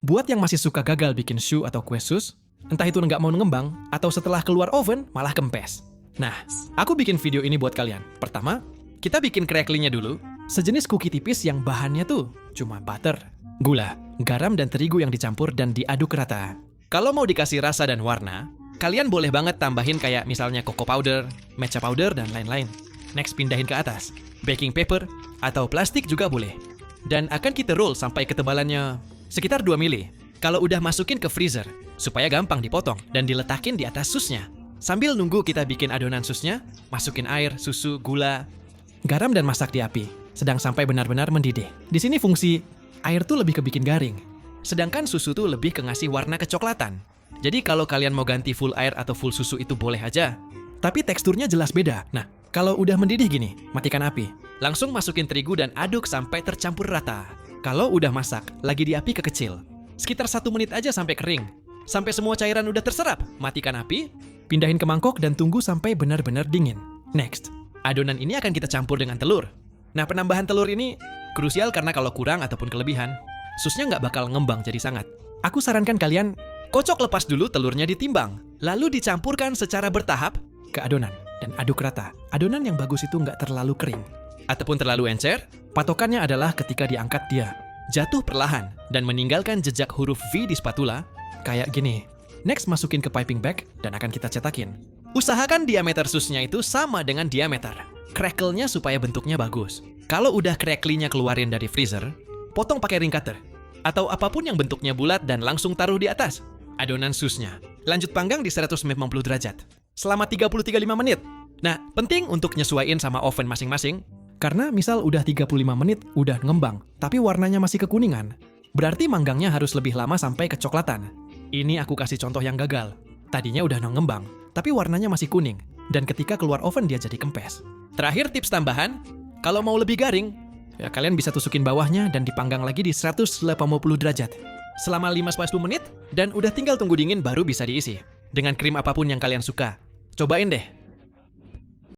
Buat yang masih suka gagal bikin shoe atau kue sus, entah itu nggak mau ngembang, atau setelah keluar oven malah kempes. Nah, aku bikin video ini buat kalian. Pertama, kita bikin cracklingnya dulu. Sejenis cookie tipis yang bahannya tuh cuma butter, gula, garam dan terigu yang dicampur dan diaduk rata. Kalau mau dikasih rasa dan warna, kalian boleh banget tambahin kayak misalnya cocoa powder, matcha powder, dan lain-lain. Next, pindahin ke atas. Baking paper atau plastik juga boleh. Dan akan kita roll sampai ketebalannya sekitar 2 mili. Kalau udah masukin ke freezer, supaya gampang dipotong dan diletakin di atas susnya. Sambil nunggu kita bikin adonan susnya, masukin air, susu, gula, garam dan masak di api, sedang sampai benar-benar mendidih. Di sini fungsi air tuh lebih ke bikin garing, sedangkan susu tuh lebih ke ngasih warna kecoklatan. Jadi kalau kalian mau ganti full air atau full susu itu boleh aja. Tapi teksturnya jelas beda. Nah, kalau udah mendidih gini, matikan api. Langsung masukin terigu dan aduk sampai tercampur rata. Kalau udah masak, lagi di api kekecil. Sekitar 1 menit aja sampai kering. Sampai semua cairan udah terserap, matikan api, pindahin ke mangkok dan tunggu sampai benar-benar dingin. Next, adonan ini akan kita campur dengan telur. Nah, penambahan telur ini krusial karena kalau kurang ataupun kelebihan, susnya nggak bakal ngembang jadi sangat. Aku sarankan kalian kocok lepas dulu telurnya ditimbang, lalu dicampurkan secara bertahap ke adonan dan aduk rata. Adonan yang bagus itu nggak terlalu kering ataupun terlalu encer. Patokannya adalah ketika diangkat dia jatuh perlahan dan meninggalkan jejak huruf V di spatula kayak gini. Next, masukin ke piping bag dan akan kita cetakin. Usahakan diameter susnya itu sama dengan diameter crackle-nya supaya bentuknya bagus. Kalau udah crackly-nya keluarin dari freezer, potong pakai ring cutter atau apapun yang bentuknya bulat dan langsung taruh di atas adonan susnya. Lanjut panggang di 190 derajat selama 30-35 menit. Nah, penting untuk nyesuaiin sama oven masing-masing. Karena misal udah 35 menit udah ngembang, tapi warnanya masih kekuningan, berarti manggangnya harus lebih lama sampai kecoklatan. Ini aku kasih contoh yang gagal. Tadinya udah ngembang, tapi warnanya masih kuning, dan ketika keluar oven dia jadi kempes. Terakhir tips tambahan, kalau mau lebih garing, ya kalian bisa tusukin bawahnya dan dipanggang lagi di 180 derajat selama 5-10 menit, dan udah tinggal tunggu dingin baru bisa diisi dengan krim apapun yang kalian suka. Cobain deh.